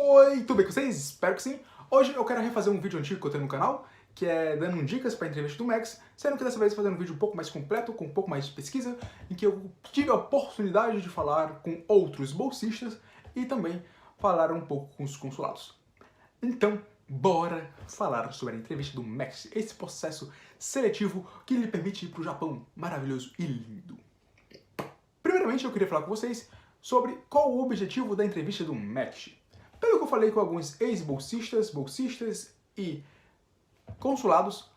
Oi, tudo bem com vocês? Espero que sim. Hoje eu quero refazer um vídeo antigo que eu tenho no canal, que é dando dicas para a entrevista do Max, sendo que dessa vez fazendo um vídeo um pouco mais completo, com um pouco mais de pesquisa, em que eu tive a oportunidade de falar com outros bolsistas e também falar um pouco com os consulados. Então, bora falar sobre a entrevista do Max, esse processo seletivo que lhe permite ir para o Japão maravilhoso e lindo. Primeiramente, eu queria falar com vocês sobre qual o objetivo da entrevista do Max. Pelo que eu falei com alguns ex-bolsistas, bolsistas e consulados,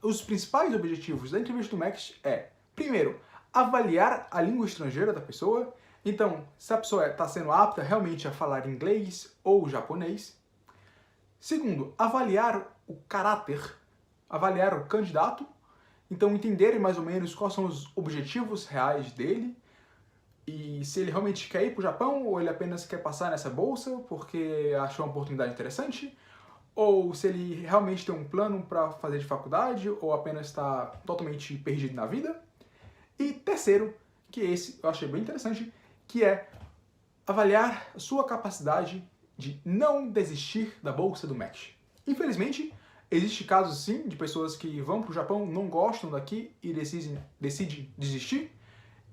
os principais objetivos da entrevista do Max é, primeiro, avaliar a língua estrangeira da pessoa. Então, se a pessoa está sendo apta realmente a falar inglês ou japonês. Segundo, avaliar o caráter, avaliar o candidato. Então, entender mais ou menos quais são os objetivos reais dele. E se ele realmente quer ir para o Japão, ou ele apenas quer passar nessa bolsa porque achou uma oportunidade interessante, ou se ele realmente tem um plano para fazer de faculdade, ou apenas está totalmente perdido na vida. E terceiro, que esse eu achei bem interessante, que é avaliar a sua capacidade de não desistir da bolsa do MEC. Infelizmente, existe casos sim de pessoas que vão para o Japão, não gostam daqui e decidem desistir.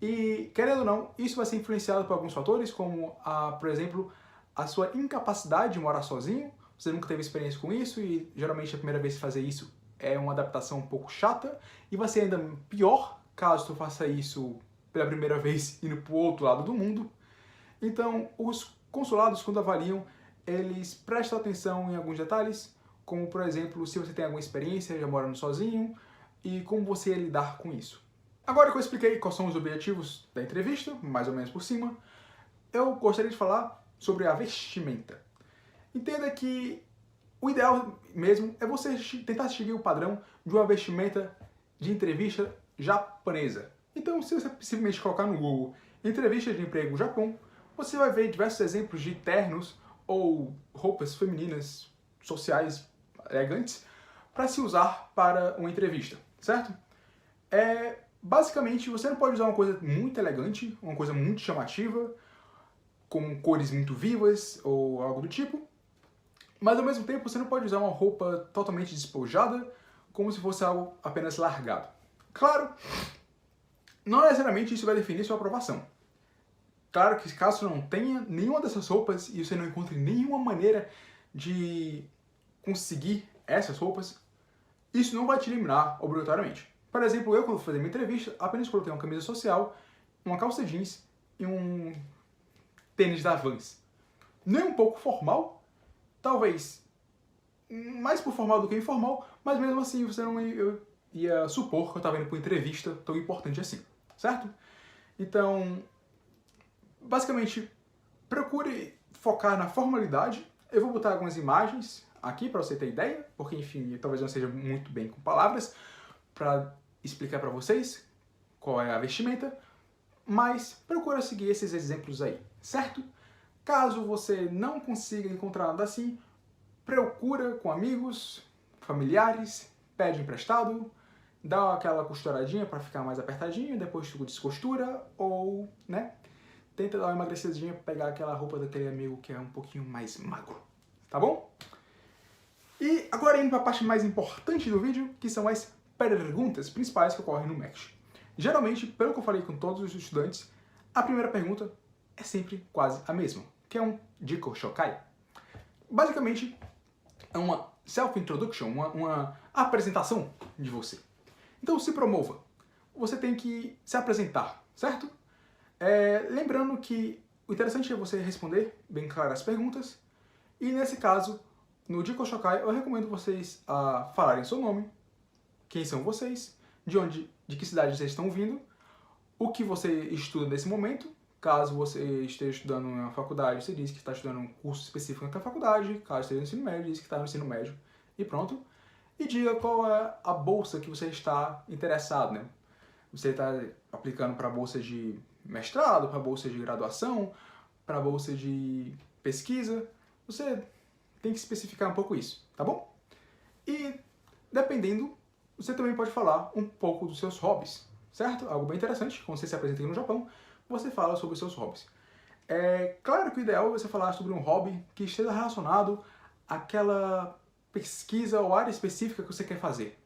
E, querendo ou não, isso vai ser influenciado por alguns fatores, como, por exemplo, a sua incapacidade de morar sozinho. Você nunca teve experiência com isso e, geralmente, a primeira vez que fazer isso é uma adaptação um pouco chata. E vai ser ainda pior caso tu faça isso pela primeira vez indo para o outro lado do mundo. Então, os consulados, quando avaliam, eles prestam atenção em alguns detalhes, como, por exemplo, se você tem alguma experiência já morando sozinho e como você ia lidar com isso. Agora que eu expliquei quais são os objetivos da entrevista, mais ou menos por cima, eu gostaria de falar sobre a vestimenta. Entenda que o ideal mesmo é você tentar seguir o padrão de uma vestimenta de entrevista japonesa. Então, se você simplesmente colocar no Google entrevista de emprego Japão, você vai ver diversos exemplos de ternos ou roupas femininas, sociais, elegantes, para se usar para uma entrevista, certo? Basicamente, você não pode usar uma coisa muito elegante, uma coisa muito chamativa, com cores muito vivas ou algo do tipo, mas ao mesmo tempo você não pode usar uma roupa totalmente despojada, como se fosse algo apenas largado. Claro, não necessariamente isso vai definir sua aprovação. Claro que caso você não tenha nenhuma dessas roupas e você não encontre nenhuma maneira de conseguir essas roupas, isso não vai te eliminar obrigatoriamente. Por exemplo, eu, quando fui fazer minha entrevista, apenas coloquei uma camisa social, uma calça jeans e um tênis da Vans. Nem um pouco formal, talvez mais por formal do que informal, mas mesmo assim eu ia supor que eu estava indo para uma entrevista tão importante assim, certo? Então, basicamente, procure focar na formalidade. Eu vou botar algumas imagens aqui para você ter ideia, porque enfim, talvez não seja muito bem com palavras, para explicar para vocês qual é a vestimenta, mas procura seguir esses exemplos aí, certo? Caso você não consiga encontrar nada assim, procura com amigos, familiares, pede emprestado, dá aquela costuradinha para ficar mais apertadinho, depois tu descostura, ou, né, tenta dar uma emagrecidinha para pegar aquela roupa daquele amigo que é um pouquinho mais magro, tá bom? E agora indo para a parte mais importante do vídeo, que são as perguntas principais que ocorrem no MEC. Geralmente, pelo que eu falei com todos os estudantes, a primeira pergunta é sempre quase a mesma, que é um Jiko Shokai. Basicamente, é uma self-introduction, uma apresentação de você. Então, se promova. Você tem que se apresentar, certo? Lembrando que o interessante é você responder bem claro as perguntas, e nesse caso, no Jiko Shokai, eu recomendo vocês a falarem seu nome, quem são vocês, de que cidade vocês estão vindo, o que você estuda nesse momento. Caso você esteja estudando na faculdade, você diz que está estudando um curso específico naquela faculdade. Caso esteja no ensino médio, diz que está no ensino médio. E pronto. E diga qual é a bolsa que você está interessado, né? Você está aplicando para a bolsa de mestrado, para a bolsa de graduação, para a bolsa de pesquisa. Você tem que especificar um pouco isso, tá bom? E, dependendo, você também pode falar um pouco dos seus hobbies, certo? Algo bem interessante, quando você se apresenta aqui no Japão, você fala sobre os seus hobbies. É claro que o ideal é você falar sobre um hobby que esteja relacionado àquela pesquisa ou área específica que você quer fazer.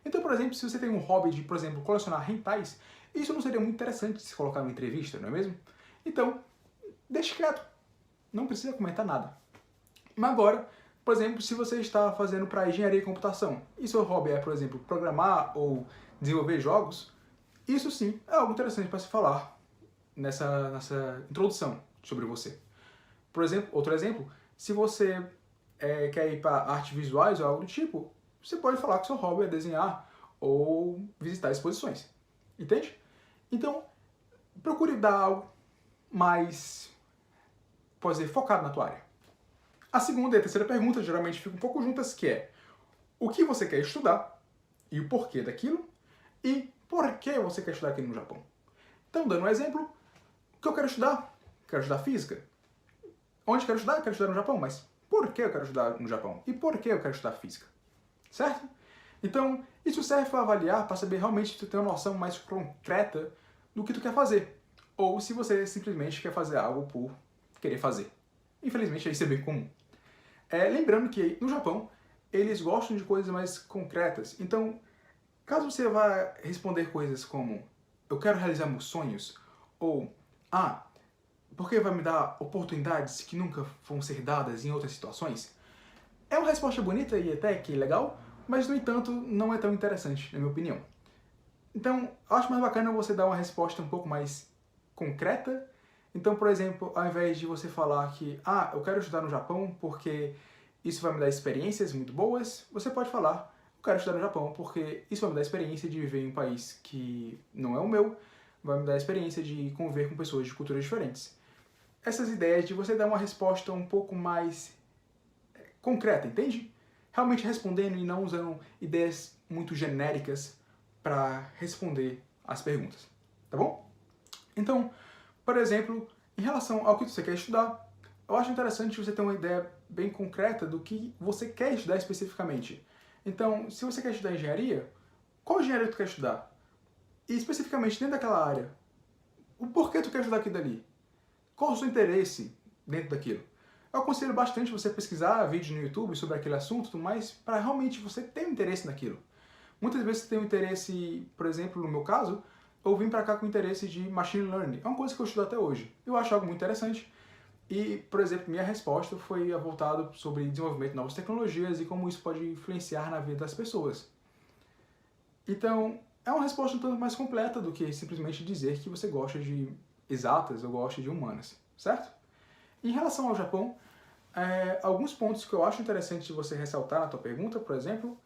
Então, por exemplo, se você tem um hobby de, por exemplo, colecionar hentais, isso não seria muito interessante de se colocar numa entrevista, não é mesmo? Então, deixe quieto. Não precisa comentar nada. Mas agora, por exemplo, se você está fazendo para engenharia e computação e seu hobby é, por exemplo, programar ou desenvolver jogos, isso sim é algo interessante para se falar nessa introdução sobre você. Por exemplo, outro exemplo, se você quer ir para artes visuais ou algo do tipo, você pode falar que seu hobby é desenhar ou visitar exposições. Entende? Então, procure dar algo mais, pode dizer, focado na tua área. A segunda e a terceira pergunta geralmente ficam um pouco juntas, que é o que você quer estudar e o porquê daquilo e por que você quer estudar aqui no Japão. Então, dando um exemplo, o que eu quero estudar? Quero estudar física. Onde quero estudar? Quero estudar no Japão, mas por que eu quero estudar no Japão? E por que eu quero estudar física? Certo? Então, isso serve para avaliar, para saber realmente se tu tem uma noção mais concreta do que tu quer fazer. Ou se você simplesmente quer fazer algo por querer fazer. Infelizmente, isso é bem comum. Lembrando que no Japão, eles gostam de coisas mais concretas. Então, caso você vá responder coisas como eu quero realizar meus sonhos, ou porque vai me dar oportunidades que nunca vão ser dadas em outras situações, é uma resposta bonita e até que legal, mas no entanto não é tão interessante, na minha opinião. Então, acho mais bacana você dar uma resposta um pouco mais concreta. Então, por exemplo, ao invés de você falar que eu quero estudar no Japão porque isso vai me dar experiências muito boas, você pode falar eu quero estudar no Japão porque isso vai me dar a experiência de viver em um país que não é o meu, vai me dar a experiência de conviver com pessoas de culturas diferentes. Essas ideias de você dar uma resposta um pouco mais concreta, entende? Realmente respondendo e não usando ideias muito genéricas para responder as perguntas, tá bom? Então, por exemplo, em relação ao que você quer estudar, eu acho interessante você ter uma ideia bem concreta do que você quer estudar especificamente. Então, se você quer estudar engenharia, qual engenharia tu quer estudar? E especificamente dentro daquela área, o porquê tu quer estudar aquilo dali? Qual o seu interesse dentro daquilo? Eu aconselho bastante você pesquisar vídeos no YouTube sobre aquele assunto, mas para realmente você ter um interesse naquilo. Muitas vezes você tem um interesse, por exemplo, no meu caso, eu vim para cá com interesse de Machine Learning. É uma coisa que eu estudo até hoje. Eu acho algo muito interessante. E, por exemplo, minha resposta foi voltada sobre desenvolvimento de novas tecnologias e como isso pode influenciar na vida das pessoas. Então, é uma resposta um tanto mais completa do que simplesmente dizer que você gosta de exatas ou gosta de humanas, certo? Em relação ao Japão, alguns pontos que eu acho interessante de você ressaltar na tua pergunta, por exemplo,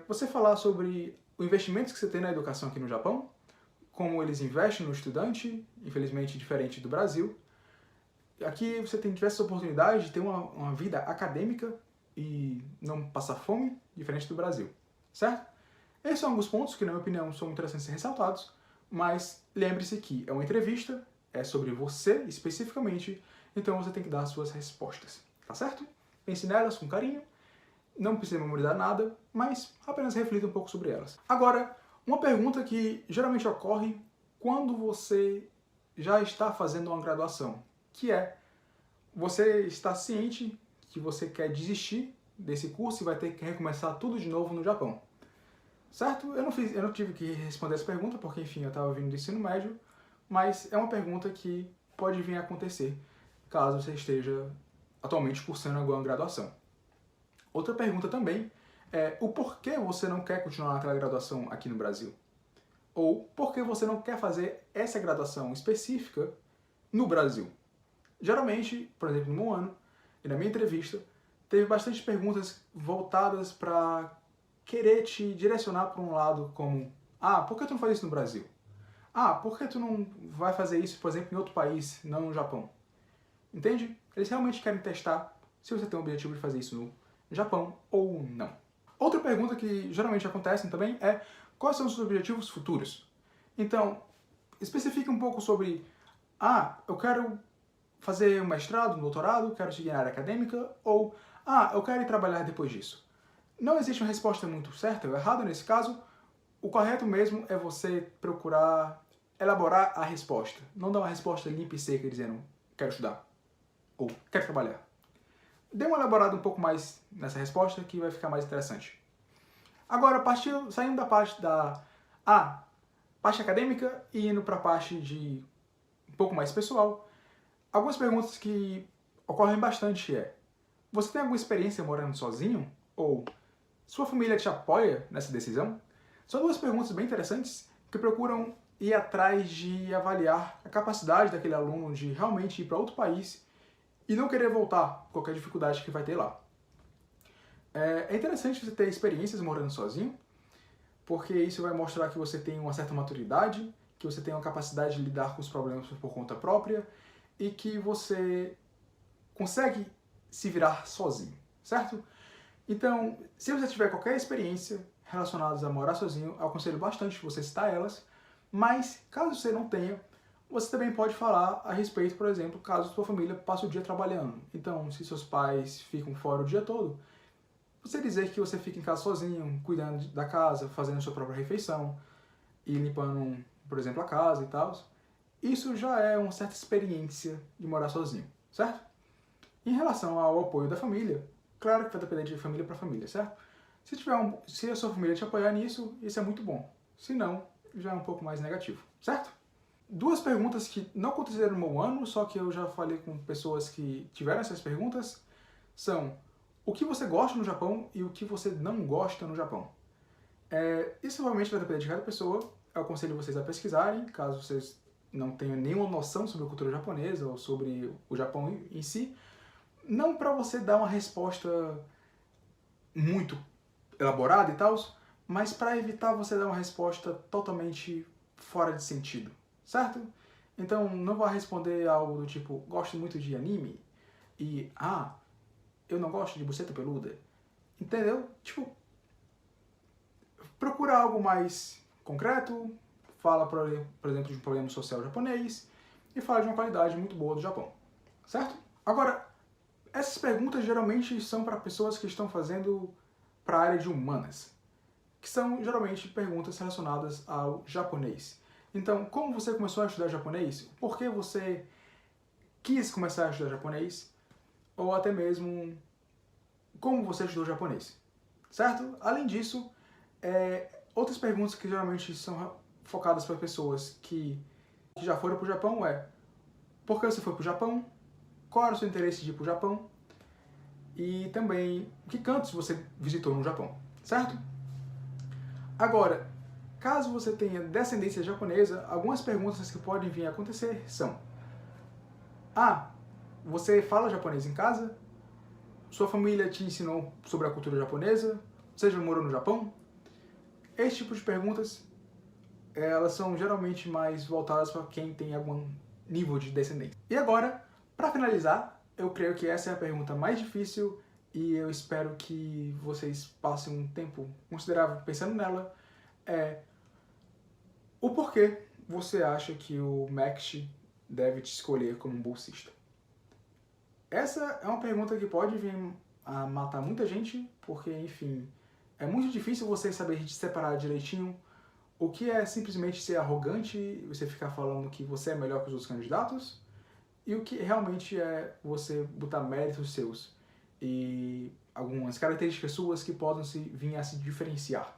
você falar sobre o investimento que você tem na educação aqui no Japão, como eles investem no estudante, infelizmente diferente do Brasil. Aqui você tem diversas oportunidades de ter uma vida acadêmica e não passar fome, diferente do Brasil, certo? Esses são alguns pontos que, na minha opinião, são interessantes ser ressaltados, mas lembre-se que é uma entrevista, é sobre você especificamente, então você tem que dar as suas respostas, tá certo? Pense nelas com carinho, não precisa memorizar nada, mas apenas reflita um pouco sobre elas. Agora, uma pergunta que geralmente ocorre quando você já está fazendo uma graduação, que é, você está ciente que você quer desistir desse curso e vai ter que recomeçar tudo de novo no Japão. Certo? Eu não tive que responder essa pergunta, porque enfim, eu estava vindo do ensino médio, mas é uma pergunta que pode vir a acontecer caso você esteja atualmente cursando alguma graduação. Outra pergunta também é o porquê você não quer continuar naquela graduação aqui no Brasil? Ou por que você não quer fazer essa graduação específica no Brasil? Geralmente, por exemplo, no meu ano, e na minha entrevista, teve bastante perguntas voltadas para querer te direcionar para um lado como por que tu não faz isso no Brasil? Por que tu não vai fazer isso, por exemplo, em outro país, não no Japão? Entende? Eles realmente querem testar se você tem o objetivo de fazer isso no Japão ou não. Outra pergunta que geralmente acontece também é quais são os seus objetivos futuros? Então, especifique um pouco sobre eu quero fazer um mestrado, um doutorado, quero seguir na área acadêmica, ou eu quero ir trabalhar depois disso. Não existe uma resposta muito certa ou errada nesse caso. O correto mesmo é você procurar elaborar a resposta. Não dar uma resposta limpa e seca dizendo quero estudar ou quero trabalhar. Dê uma elaborada um pouco mais nessa resposta que vai ficar mais interessante. Agora, saindo da parte parte acadêmica e indo para a parte de um pouco mais pessoal, algumas perguntas que ocorrem bastante você tem alguma experiência morando sozinho? Ou sua família te apoia nessa decisão? São duas perguntas bem interessantes que procuram ir atrás de avaliar a capacidade daquele aluno de realmente ir para outro país e não querer voltar com qualquer dificuldade que vai ter lá. É interessante você ter experiências morando sozinho, porque isso vai mostrar que você tem uma certa maturidade, que você tem uma capacidade de lidar com os problemas por conta própria e que você consegue se virar sozinho, certo? Então, se você tiver qualquer experiência relacionada a morar sozinho, eu aconselho bastante você citar elas, mas caso você não tenha, você também pode falar a respeito, por exemplo, caso sua família passe o dia trabalhando. Então, se seus pais ficam fora o dia todo, você dizer que você fica em casa sozinho, cuidando da casa, fazendo sua própria refeição e limpando, por exemplo, a casa e tal, isso já é uma certa experiência de morar sozinho, certo? Em relação ao apoio da família, claro que vai depender de família para família, certo? Se a sua família te apoiar nisso, isso é muito bom. Se não, já é um pouco mais negativo, certo? Duas perguntas que não aconteceram no meu ano, só que eu já falei com pessoas que tiveram essas perguntas, são o que você gosta no Japão e o que você não gosta no Japão. Isso realmente vai depender de cada pessoa. Eu aconselho vocês a pesquisarem, caso vocês não tenham nenhuma noção sobre a cultura japonesa ou sobre o Japão em si. Não para você dar uma resposta muito elaborada e tal, mas para evitar você dar uma resposta totalmente fora de sentido, certo? Então não vá responder algo do tipo, gosto muito de anime e, eu não gosto de buceta peluda. Entendeu? Tipo, procura algo mais concreto, fala, por exemplo, de um problema social japonês e fala de uma qualidade muito boa do Japão, certo? Agora, essas perguntas geralmente são para pessoas que estão fazendo para a área de humanas, que são geralmente perguntas relacionadas ao japonês. Então, como você começou a estudar japonês? Por que você quis começar a estudar japonês? Ou até mesmo, como você estudou japonês? Certo? Além disso, outras perguntas que geralmente são focadas para pessoas que já foram para o Japão por que você foi para o Japão? Qual era o seu interesse de ir para o Japão? E também, que cantos você visitou no Japão, certo? Agora, caso você tenha descendência japonesa, algumas perguntas que podem vir a acontecer são: você fala japonês em casa? Sua família te ensinou sobre a cultura japonesa? Você já morou no Japão? Esse tipo de perguntas, elas são geralmente mais voltadas para quem tem algum nível de descendência. E agora, para finalizar, eu creio que essa é a pergunta mais difícil e eu espero que vocês passem um tempo considerável pensando nela. O porquê você acha que o MEXT deve te escolher como um bolsista? Essa é uma pergunta que pode vir a matar muita gente, porque, enfim, é muito difícil você saber separar direitinho o que é simplesmente ser arrogante e você ficar falando que você é melhor que os outros candidatos e o que realmente é você botar méritos seus e algumas características suas que podem vir a se diferenciar.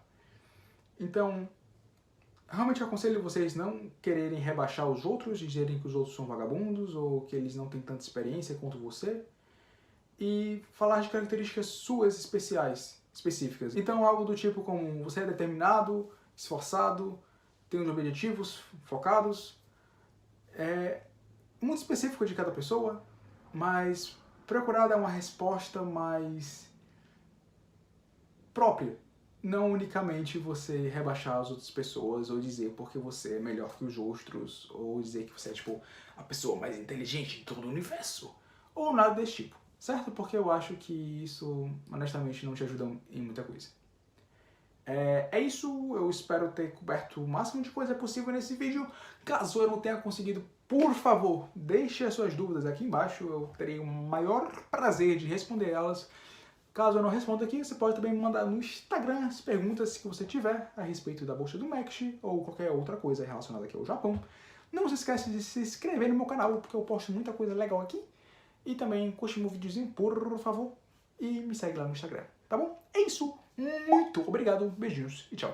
Então, realmente eu aconselho vocês não quererem rebaixar os outros, dizerem que os outros são vagabundos ou que eles não têm tanta experiência quanto você, e falar de características suas específicas. Então algo do tipo como você é determinado, esforçado, tem os objetivos focados, muito específico de cada pessoa, mas procurar dar uma resposta mais própria. Não unicamente você rebaixar as outras pessoas ou dizer porque você é melhor que os outros, ou dizer que você é tipo a pessoa mais inteligente de todo o universo, ou nada desse tipo, certo? Porque eu acho que isso, honestamente, não te ajuda em muita coisa. É isso, eu espero ter coberto o máximo de coisa possível nesse vídeo. Caso eu não tenha conseguido, por favor, deixe as suas dúvidas aqui embaixo, eu terei o maior prazer de responder elas. Caso eu não responda aqui, você pode também me mandar no Instagram as perguntas que você tiver a respeito da bolsa do MEXC ou qualquer outra coisa relacionada aqui ao Japão. Não se esqueça de se inscrever no meu canal, porque eu posto muita coisa legal aqui. E também curte meu videozinho, por favor. E me segue lá no Instagram, tá bom? É isso. Muito obrigado, beijinhos e tchau.